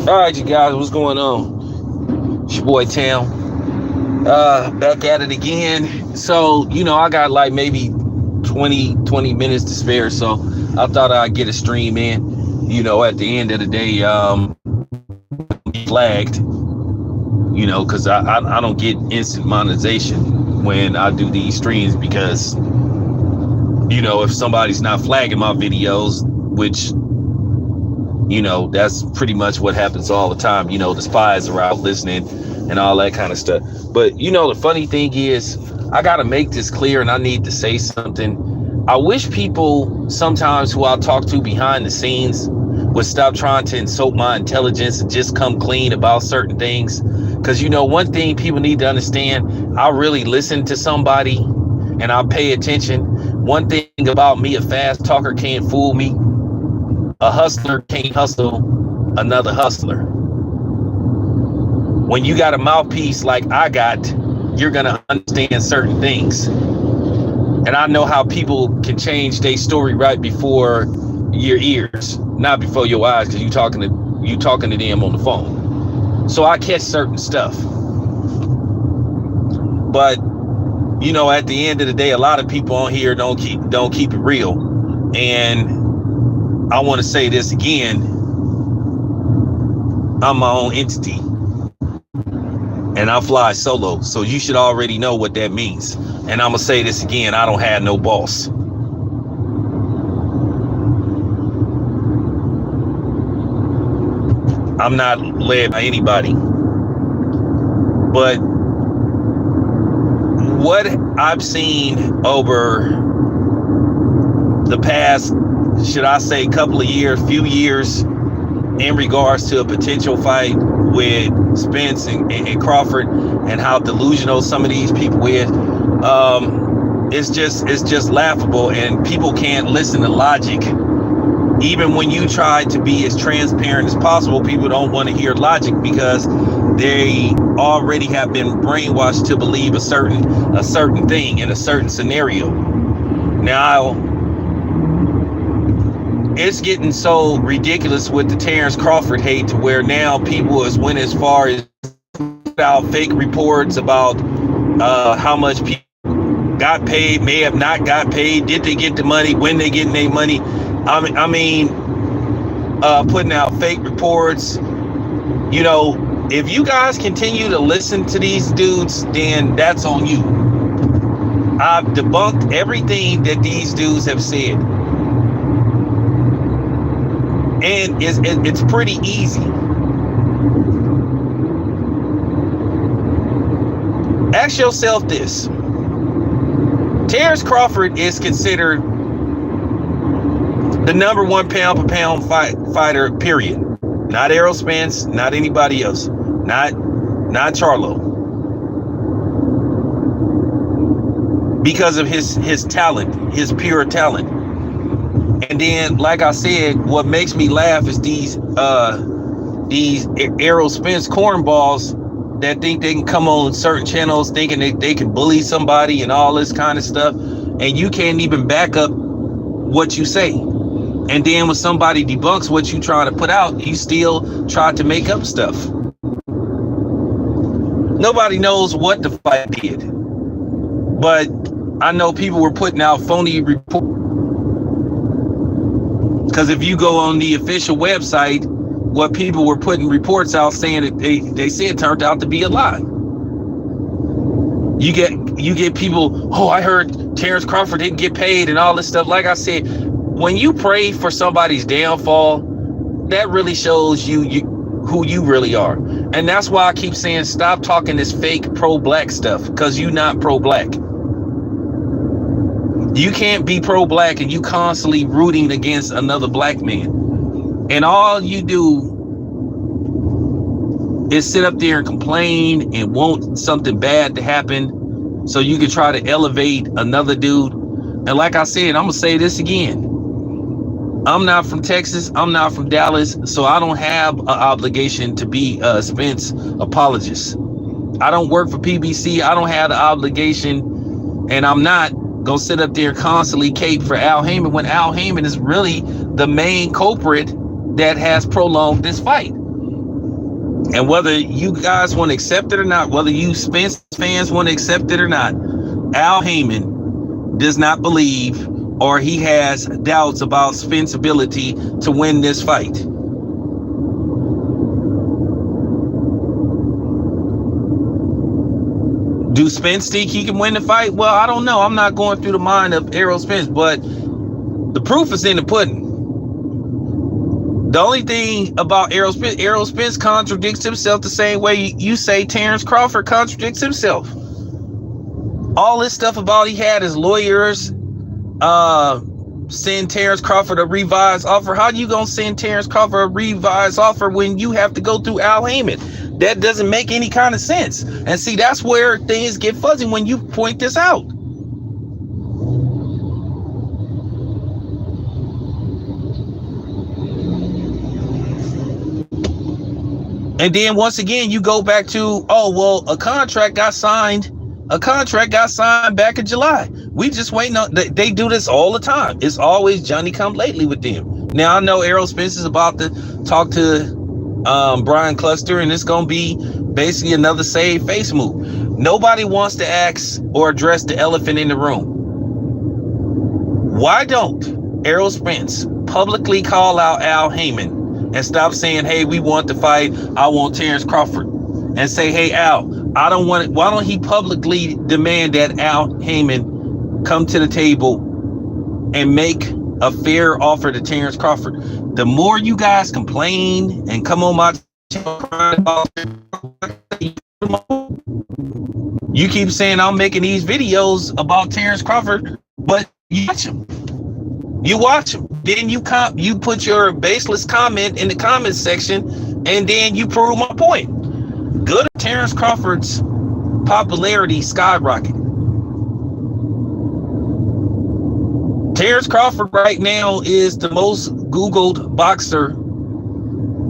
All right, you guys, what's going on? It's your boy Tam. Back at it again. So, I got like maybe 20 minutes to spare. So I thought I'd get a stream in. At the end of the day, flagged, because I don't get instant monetization when I do these streams because, if somebody's not flagging my videos, which that's pretty much what happens all the time. The spies are out listening and all that kind of stuff. But the funny thing is, I gotta make this clear, and I need to say something. I wish people sometimes who I talk to behind the scenes would stop trying to insult my intelligence and just come clean about certain things. Because one thing people need to understand, I really listen to somebody and I pay attention. One thing about me, a fast talker can't fool me. A hustler can't hustle another hustler. When you got a mouthpiece like I got, you're going to understand certain things. And I know how people can change their story right before your ears, not before your eyes, because you talking to them on the phone. So I catch certain stuff. But at the end of the day, a lot of people on here don't keep it real. And I want to say this again. I'm my own entity. And I fly solo. So you should already know what that means. And I'm going to say this again. I don't have no boss. I'm not led by anybody. But what I've seen over the past, should I say, few years in regards to a potential fight with Spence and Crawford, and how delusional some of these people is, it's just laughable, and people can't listen to logic. Even when you try to be as transparent as possible, people don't want to hear logic because they already have been brainwashed to believe a certain thing in a certain scenario. Now, it's getting so ridiculous with the Terrence Crawford hate to where now people went as far as about fake reports about how much people got paid, may have not got paid, did they get the money, when they getting their money. I mean, putting out fake reports. If you guys continue to listen to these dudes, then that's on you. I've debunked everything that these dudes have said. And it's pretty easy. Ask yourself this. Terrence Crawford is considered the number one pound for pound fighter, period. Not Errol Spence, not anybody else. Not Charlo. Because of his talent, his pure talent. And then, like I said, what makes me laugh is these Errol Spence cornballs that think they can come on certain channels thinking they can bully somebody and all this kind of stuff, and you can't even back up what you say. And then when somebody debunks what you trying to put out, you still try to make up stuff. Nobody knows what the fight did, but I know people were putting out phony reports. Because if you go on the official website, what people were putting reports out saying that they said turned out to be a lie. You get people, oh, I heard Terrence Crawford didn't get paid and all this stuff. Like I said, when you pray for somebody's downfall, that really shows you who you really are. And that's why I keep saying stop talking this fake pro-black stuff, because you're not pro-black. You can't be pro-black and you constantly rooting against another black man. And all you do is sit up there and complain and want something bad to happen so you can try to elevate another dude. And like I said, I'm going to say this again. I'm not from Texas. I'm not from Dallas. So I don't have an obligation to be a Spence apologist. I don't work for PBC. I don't have the obligation, and I'm not gonna sit up there constantly cape for Al Haymon when Al Haymon is really the main culprit that has prolonged this fight. And whether you guys want to accept it or not, whether you Spence fans want to accept it or not, Al Haymon does not believe, or he has doubts about Spence's ability to win this fight. Do Spence think he can win the fight? Well, I don't know. I'm not going through the mind of Errol Spence, but the proof is in the pudding. The only thing about Errol Spence contradicts himself the same way you say Terrence Crawford contradicts himself. All this stuff about he had his lawyers send Terrence Crawford a revised offer. How you gonna send Terrence Crawford a revised offer when you have to go through Al Haymon? That doesn't make any kind of sense. And see, that's where things get fuzzy when you point this out. And then once again, you go back to, oh, well, a contract got signed back in July. We just waiting on, they do this all the time. It's always Johnny come lately with them. Now I know Errol Spence is about to talk to Brian Cluster, and it's going to be basically another save face move. Nobody wants to ask or address the elephant in the room. Why don't Errol Spence publicly call out Al Haymon and stop saying, hey, we want to fight, I want Terrence Crawford, and say, hey, Al, I don't want it. Why don't he publicly demand that Al Haymon come to the table and make a fair offer to Terrence Crawford? The more you guys complain and come on my channel crying about, you keep saying I'm making these videos about Terrence Crawford, but you watch him. You watch him. Then you put your baseless comment in the comments section, and then you prove my point. Good. Terrence Crawford's popularity skyrocketed. Terrence Crawford right now is the most Googled boxer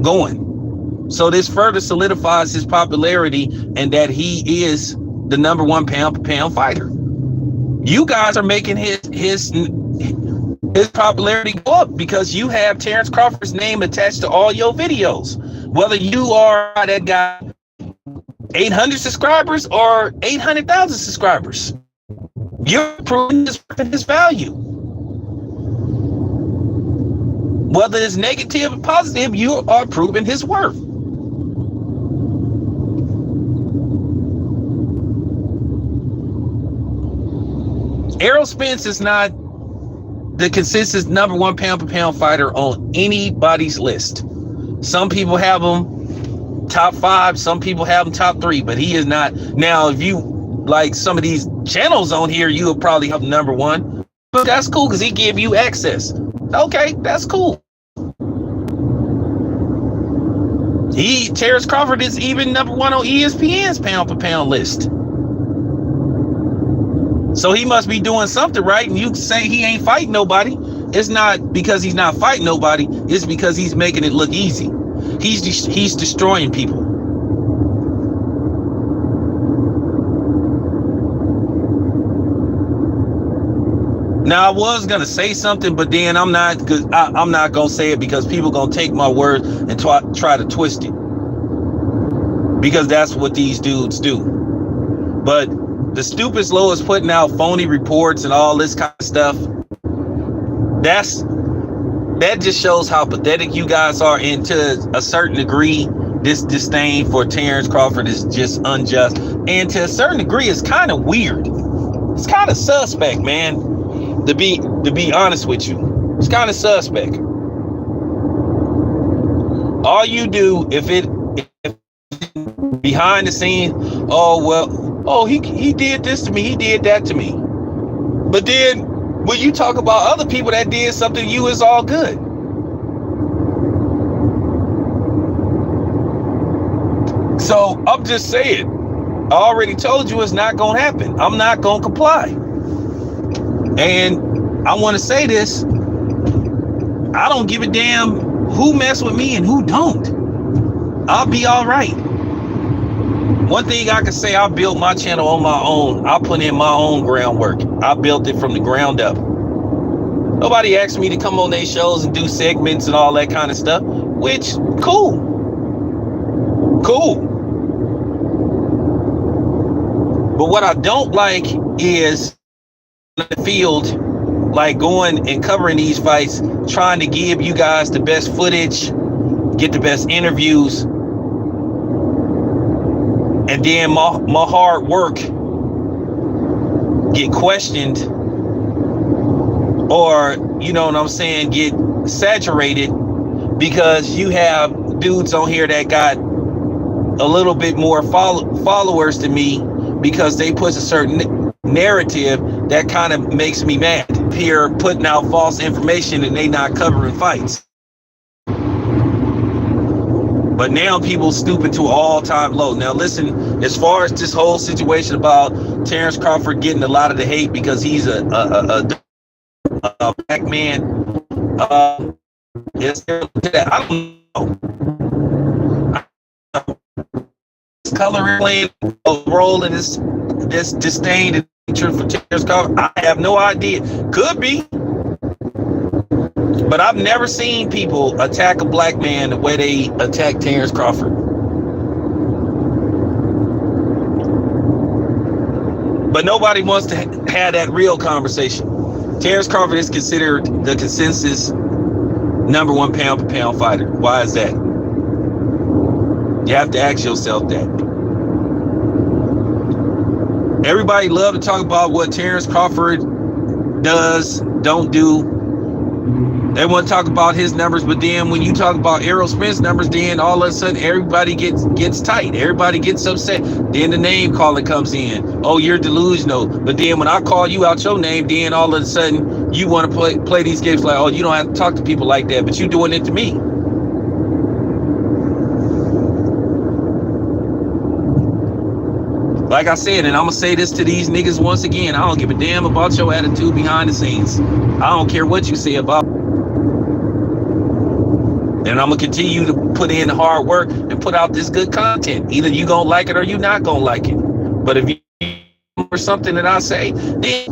going. So this further solidifies his popularity and that he is the number one pound-for-pound fighter. You guys are making his popularity go up because you have Terrence Crawford's name attached to all your videos. Whether you are that guy 800 subscribers or 800,000 subscribers, you're proving his value. Whether it's negative or positive, you are proving his worth. Errol Spence is not the consistent number one pound-for-pound fighter on anybody's list. Some people have him top 5, some people have him top 3, but he is not. Now, if you like some of these channels on here, you will probably have number 1, but that's cool because he give you access. Okay, that's cool. Terrence Crawford is even number 1 on ESPN's pound-for-pound list. So he must be doing something right, and you say he ain't fighting nobody. It's not because he's not fighting nobody. It's because he's making it look easy. He's destroying people. Now I was gonna say something, but then I'm not gonna say it because people gonna take my word and try to twist it, because that's what these dudes do. But the stupid slow is putting out phony reports and all this kind of stuff. That just shows how pathetic you guys are. And to a certain degree, this disdain for Terrence Crawford is just unjust. And to a certain degree, it's kind of weird. It's kind of suspect, man. To be honest with you, it's kind of suspect. All you do if behind the scene, he did this to me, he did that to me. But then when you talk about other people that did something to you, it's all good. So I'm just saying, I already told you it's not gonna happen. I'm not gonna comply. And I want to say this, I don't give a damn who mess with me and who don't. I'll be all right. One thing I can say, I built my channel on my own. I put in my own groundwork. I built it from the ground up. Nobody asked me to come on their shows and do segments and all that kind of stuff, which, cool. Cool. But what I don't like is the field, like going and covering these fights, trying to give you guys the best footage, get the best interviews, and then my hard work get questioned, or, you know what I'm saying, get saturated because you have dudes on here that got a little bit more followers than me because they push a certain narrative that kind of makes me mad. Here putting out false information and they not covering fights. But now people stooping to an all-time low. Now listen, as far as this whole situation about Terrence Crawford getting a lot of the hate because he's a black man, I don't know. Coloring playing a role in this disdain and hatred for Terrence Crawford? I have no idea. Could be. But I've never seen people attack a black man the way they attack Terrence Crawford. But nobody wants to have that real conversation. Terrence Crawford is considered the consensus #1 pound for pound fighter. Why is that? You have to ask yourself that. Everybody love to talk about what Terrence Crawford does, don't do. They want to talk about his numbers, but then when you talk about Errol Spence numbers, then all of a sudden everybody gets tight. Everybody gets upset. Then the name calling comes in. Oh, you're delusional. But then when I call you out your name, then all of a sudden you want to play these games like, oh, you don't have to talk to people like that, but you're doing it to me. Like I said, and I'm going to say this to these niggas once again, I don't give a damn about your attitude behind the scenes. I don't care what you say about it. And I'm going to continue to put in hard work and put out this good content. Either you going to like it or you not going to like it. But if you or something that I say, then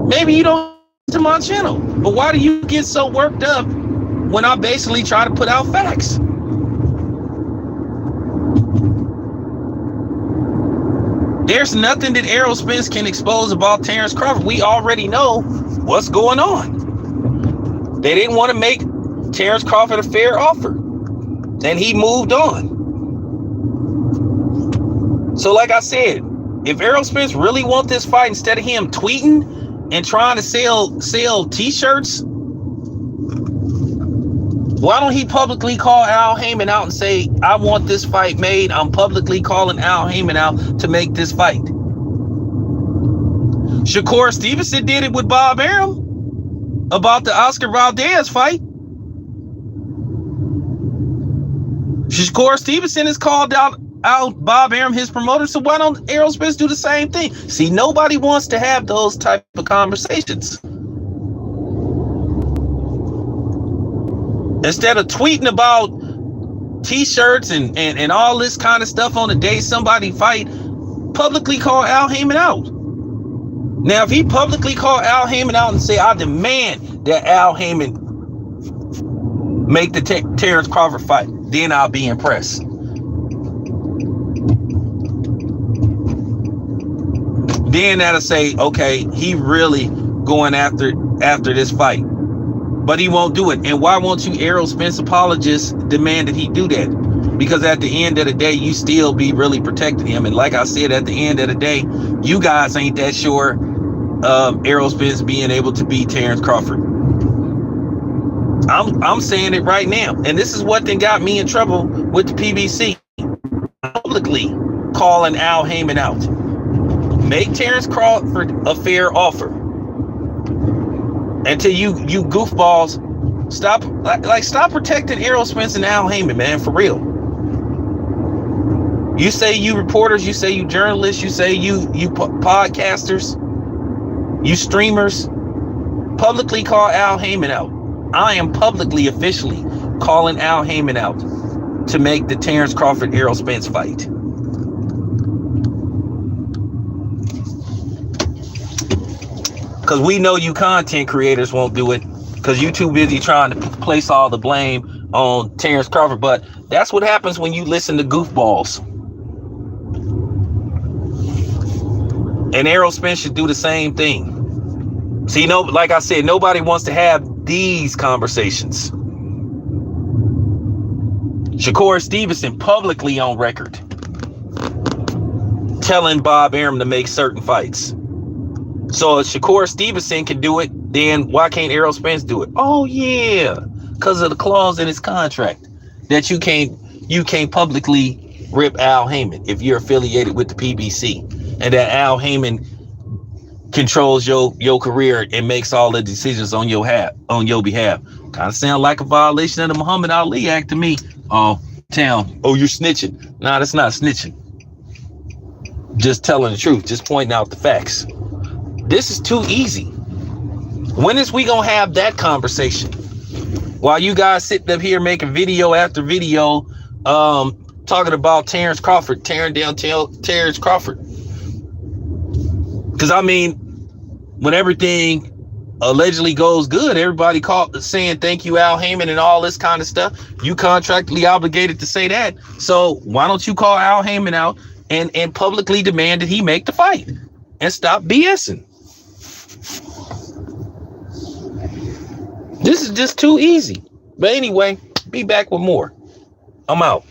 maybe you don't to my channel. But why do you get so worked up when I basically try to put out facts? There's nothing that Errol Spence can expose about Terrence Crawford. We already know what's going on. They didn't want to make Terrence Crawford a fair offer. And he moved on. So like I said, if Errol Spence really wants this fight, instead of him tweeting and trying to sell t-shirts, why don't he publicly call Al Haymon out and say, I want this fight made. I'm publicly calling Al Haymon out to make this fight. Shakur Stevenson did it with Bob Arum about the Oscar Valdez fight. Shakur Stevenson has called out Bob Arum, his promoter, so why don't Errol Spence do the same thing? See, nobody wants to have those type of conversations. Instead of tweeting about t-shirts and all this kind of stuff on the day somebody fight, publicly call Al Haymon out. Now, if he publicly call Al Haymon out and say, I demand that Al Haymon make the Terrence Crawford fight, then I'll be impressed. Then that'll say, okay, he really going after this fight. But he won't do it. And why won't you Errol Spence apologists demand that he do that? Because at the end of the day, you still be really protecting him. And like I said, at the end of the day, you guys ain't that sure of Errol Spence being able to beat Terrence Crawford. I'm saying it right now. And this is what then got me in trouble with the PBC. Publicly calling Al Haymon out. Make Terrence Crawford a fair offer. Until you goofballs stop protecting Errol Spence and Al Haymon, man, for real. You say you reporters, you say you journalists, you say you podcasters, you streamers, publicly call Al Haymon out. I am publicly, officially calling Al Haymon out to make the Terrence Crawford Errol Spence fight. Because we know you content creators won't do it. because you too busy trying to place all the blame on Terrence Crawford. But that's what happens when you listen to goofballs. And Errol Spence should do the same thing. See, like I said, nobody wants to have these conversations. Shakur Stevenson publicly on record telling Bob Arum to make certain fights. So if Shakur Stevenson can do it, then why can't Errol Spence do it? Oh yeah, because of the clause in his contract that you can't publicly rip Al Haymon if you're affiliated with the PBC, and that Al Haymon controls your career and makes all the decisions on your behalf. Kind of sound like a violation of the Muhammad Ali Act to me. Oh, town. Oh, you're snitching. Nah, that's not snitching. Just telling the truth. Just pointing out the facts. This is too easy. When is we gonna have that conversation? While you guys sitting up here making video after video, talking about Terrence Crawford, tearing down Terrence Crawford. Because I mean, when everything allegedly goes good, everybody saying thank you, Al Haymon, and all this kind of stuff. You contractually obligated to say that. So why don't you call Al Haymon out and publicly demand that he make the fight and stop BSing? This is just too easy. But anyway, be back with more. I'm out.